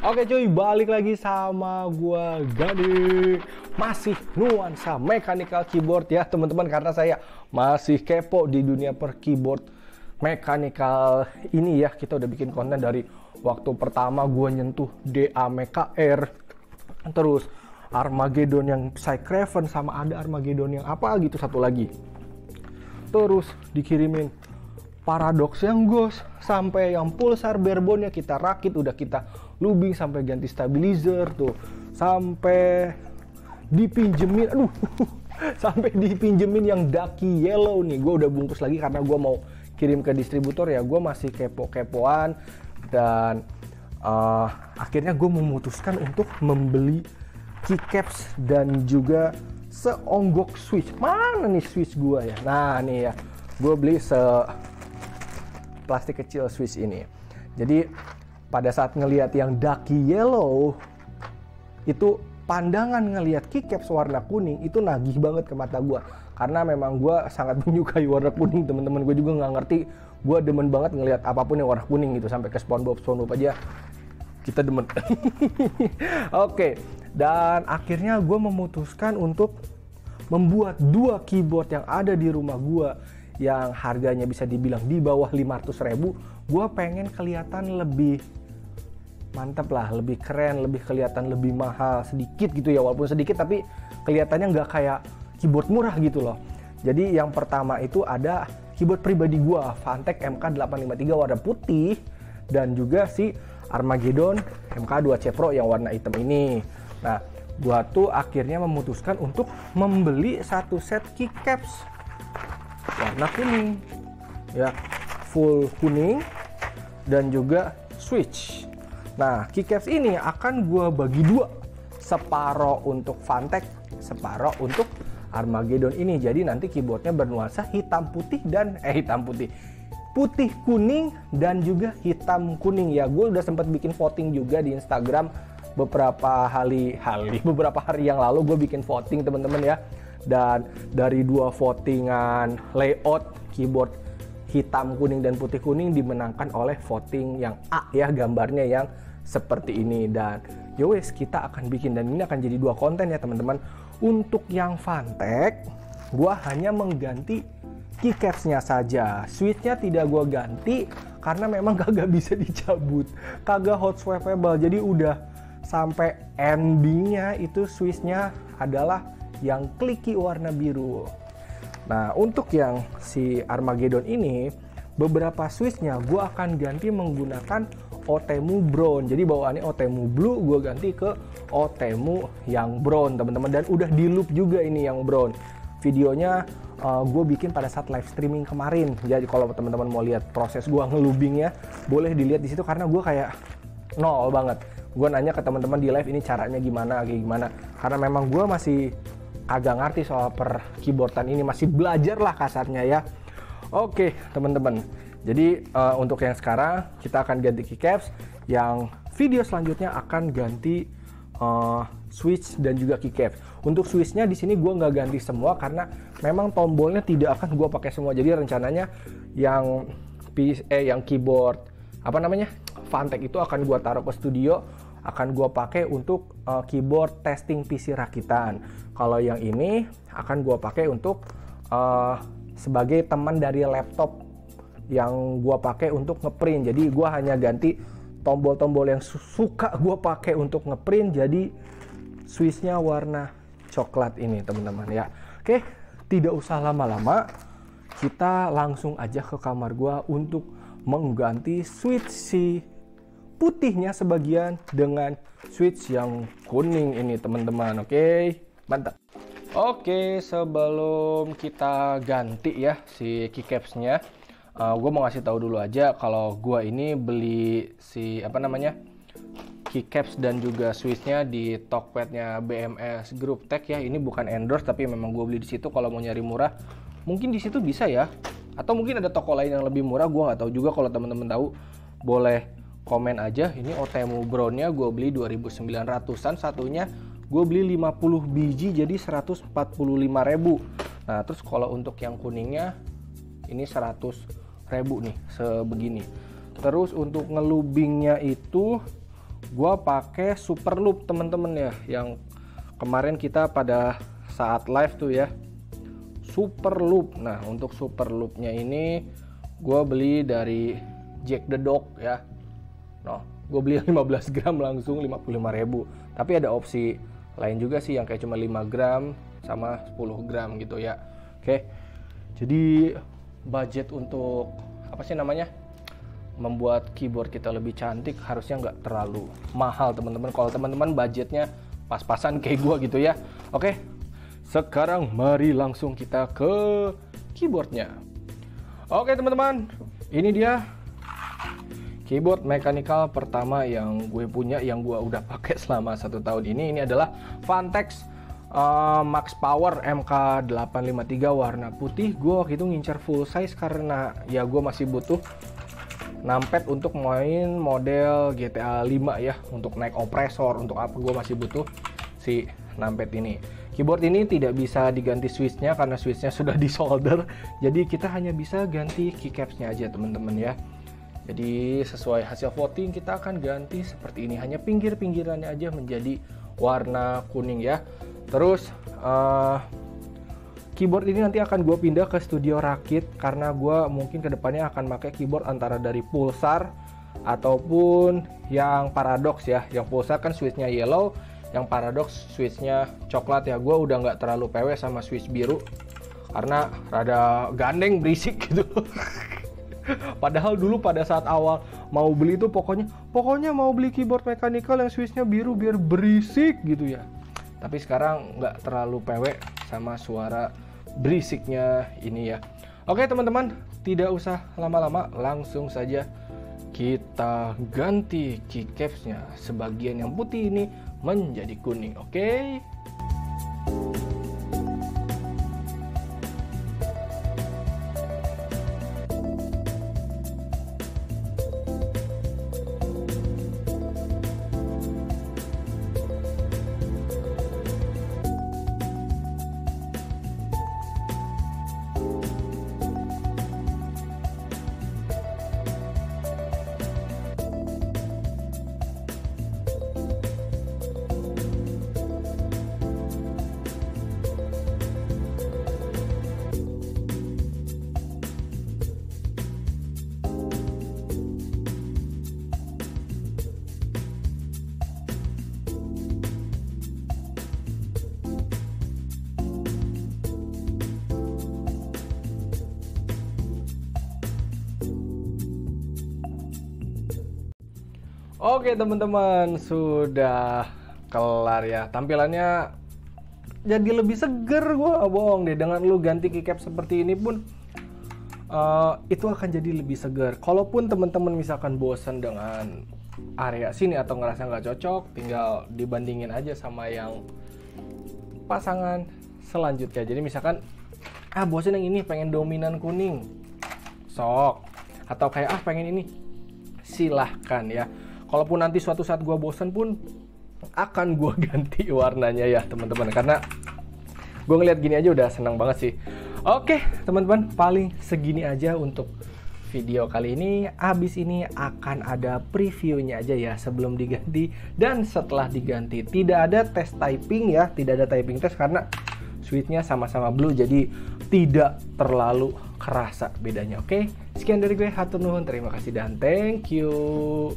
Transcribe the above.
Oke cuy, balik lagi sama gua Gani. Masih nuansa mechanical keyboard ya teman-teman, karena saya masih kepo di dunia per keyboard mechanical ini ya. Kita udah bikin konten dari waktu pertama gua nyentuh DA-MKR, terus Armageddon yang Psycraven, sama ada Armageddon yang apa gitu satu lagi. Terus dikirimin Paradox yang Ghost, sampai yang Pulsar barebone kita rakit, udah kita lubing sampai ganti stabilizer tuh, sampai dipinjemin, sampai dipinjemin yang Ducky Yellow nih. Gue udah bungkus lagi karena gue mau kirim ke distributor ya. Gue masih kepo-kepoan dan akhirnya gue memutuskan untuk membeli keycaps dan juga seonggok switch. Mana nih switch gue ya? Nah nih ya, gue beli plastik kecil switch ini. Jadi pada saat ngelihat yang Ducky Yellow itu, pandangan ngelihat keycaps warna kuning itu nagih banget ke mata gue, karena memang gue sangat menyukai warna kuning teman-teman. Gue juga nggak ngerti, gue demen banget ngelihat apapun yang warna kuning gitu, sampai ke SpongeBob aja kita demen. Oke, dan akhirnya gue memutuskan untuk membuat dua keyboard yang ada di rumah gue yang harganya bisa dibilang di bawah 500.000. Gue pengen kelihatan lebih mantap lah, lebih keren, lebih kelihatan lebih mahal sedikit gitu ya, walaupun sedikit tapi kelihatannya nggak kayak keyboard murah gitu loh. Jadi yang pertama itu ada keyboard pribadi gue, Phanteks MK853 warna putih, dan juga si Armageddon MK2C Pro yang warna hitam ini. Nah, gue tuh akhirnya memutuskan untuk membeli satu set keycaps warna kuning ya, full kuning, dan juga switch. Nah, keycaps ini akan gue bagi dua, separoh untuk Phanteks, separoh untuk Armageddon ini. Jadi nanti keyboardnya bernuansa hitam putih dan putih kuning dan juga hitam kuning ya. Gue udah sempat bikin voting juga di Instagram beberapa hari yang lalu. Gue bikin voting teman-teman ya, dan dari dua votingan layout keyboard hitam kuning dan putih kuning dimenangkan oleh voting yang A ya, gambarnya yang seperti ini. Dan yowes, kita akan bikin, dan ini akan jadi dua konten ya teman-teman. Untuk yang Phanteks, gua hanya mengganti keycapsnya saja, switchnya tidak gua ganti karena memang kagak bisa dicabut, kagak hot swappable. Jadi udah sampai endingnya itu switchnya adalah yang kliki warna biru. Nah, untuk yang si Armageddon ini, beberapa switchnya gue akan ganti menggunakan Otemu Brown. Jadi bawaannya Otemu Blue, gue ganti ke Otemu yang brown teman-teman, dan udah di loop juga ini yang brown. Videonya gue bikin pada saat live streaming kemarin. Jadi kalau teman-teman mau lihat proses gue ngelubingnya, boleh dilihat di situ, karena gue kayak nol banget. Gue nanya ke teman-teman di live, ini caranya gimana, kayak gimana, karena memang gue masih agak ngerti soal per keyboardan ini, masih belajar lah kasarnya ya. Oke teman-teman, jadi untuk yang sekarang kita akan ganti keycaps, yang video selanjutnya akan ganti switch dan juga keycaps. Untuk switchnya di sini gue nggak ganti semua karena memang tombolnya tidak akan gue pakai semua. Jadi rencananya yang keyboard Phanteks itu akan gue taruh ke studio, akan gue pakai untuk keyboard testing PC rakitan. Kalau yang ini akan gue pakai untuk sebagai teman dari laptop yang gue pakai untuk ngeprint. Jadi gue hanya ganti tombol-tombol yang suka gue pakai untuk ngeprint, jadi switchnya warna coklat ini teman-teman ya. Oke, tidak usah lama-lama, kita langsung aja ke kamar gue untuk mengganti switch si putihnya sebagian dengan switch yang kuning ini teman-teman. Oke, mantap. Oke, sebelum kita ganti ya si keycapsnya, gue mau ngasih tahu dulu aja kalau gue ini beli si keycaps dan juga switchnya di Tokpednya BMS Group Tech ya. Ini bukan endorse, tapi memang gue beli di situ. Kalau mau nyari murah, mungkin di situ bisa ya, atau mungkin ada toko lain yang lebih murah. Gue nggak tahu juga. Kalau teman-teman tahu, boleh komen aja. Ini Otemu Brownnya gue beli 2.900-an satunya, gue beli 50 biji jadi 145.000. Nah terus kalau untuk yang kuningnya ini 100.000 nih, sebegini. Terus untuk ngelubingnya itu Gua pakai super loop temen-temen ya, yang kemarin kita pada saat live tuh ya, super loop. Nah untuk super loopnya ini gue beli dari Jack the Dog ya. Nah gue beli 15 gram langsung 55.000. Tapi ada opsi lain juga sih yang kayak cuma 5 gram sama 10 gram gitu ya. Oke, jadi budget untuk apa sih namanya, membuat keyboard kita lebih cantik harusnya nggak terlalu mahal teman-teman. Kalau teman-teman budgetnya pas-pasan kayak gua gitu ya. Oke, sekarang mari langsung kita ke keyboardnya. Oke teman-teman, ini dia keyboard mechanical pertama yang gue punya, yang gue udah pakai selama 1 tahun ini. Ini adalah Vantex Max Power MK853 warna putih. Gue waktu itu ngincar full size karena ya gue masih butuh numpad untuk main model GTA 5 ya, untuk naik opresor, untuk apa gue masih butuh si numpad ini. Keyboard ini tidak bisa diganti switchnya karena switchnya sudah disolder, jadi kita hanya bisa ganti keycapsnya aja teman-teman ya. Jadi sesuai hasil voting kita akan ganti seperti ini, hanya pinggir-pinggirannya aja menjadi warna kuning ya. Terus keyboard ini nanti akan gue pindah ke studio rakit karena gue mungkin kedepannya akan pakai keyboard antara dari Pulsar ataupun yang Paradox ya. Yang Pulsar kan switchnya yellow, yang Paradox switchnya coklat ya. Gue udah nggak terlalu PW sama switch biru karena rada gandeng, berisik gitu. Padahal dulu pada saat awal mau beli itu pokoknya mau beli keyboard mechanical yang switchnya biru biar berisik gitu ya. Tapi sekarang nggak terlalu PW sama suara berisiknya ini ya. Oke teman-teman, tidak usah lama-lama, langsung saja kita ganti keycapsnya. Sebagian yang putih ini menjadi kuning, oke? Oke teman-teman, sudah kelar ya. Tampilannya jadi lebih seger, gue bohong deh. Dengan lu ganti keycap seperti ini pun itu akan jadi lebih seger. Kalaupun teman-teman misalkan bosan dengan area sini atau ngerasa nggak cocok, tinggal dibandingin aja sama yang pasangan selanjutnya. Jadi misalkan bosan yang ini, pengen dominan kuning, sok. Atau kayak pengen ini, silahkan ya. Kalaupun nanti suatu saat gue bosan pun akan gue ganti warnanya ya teman-teman, karena gue ngeliat gini aja udah senang banget sih. Oke teman-teman, paling segini aja untuk video kali ini. Abis ini akan ada previewnya aja ya sebelum diganti dan setelah diganti. Tidak ada tes typing ya, tidak ada typing test karena switchnya sama-sama blue, jadi tidak terlalu kerasa bedanya. Oke, sekian dari gue, hatur nuhun, terima kasih dan thank you.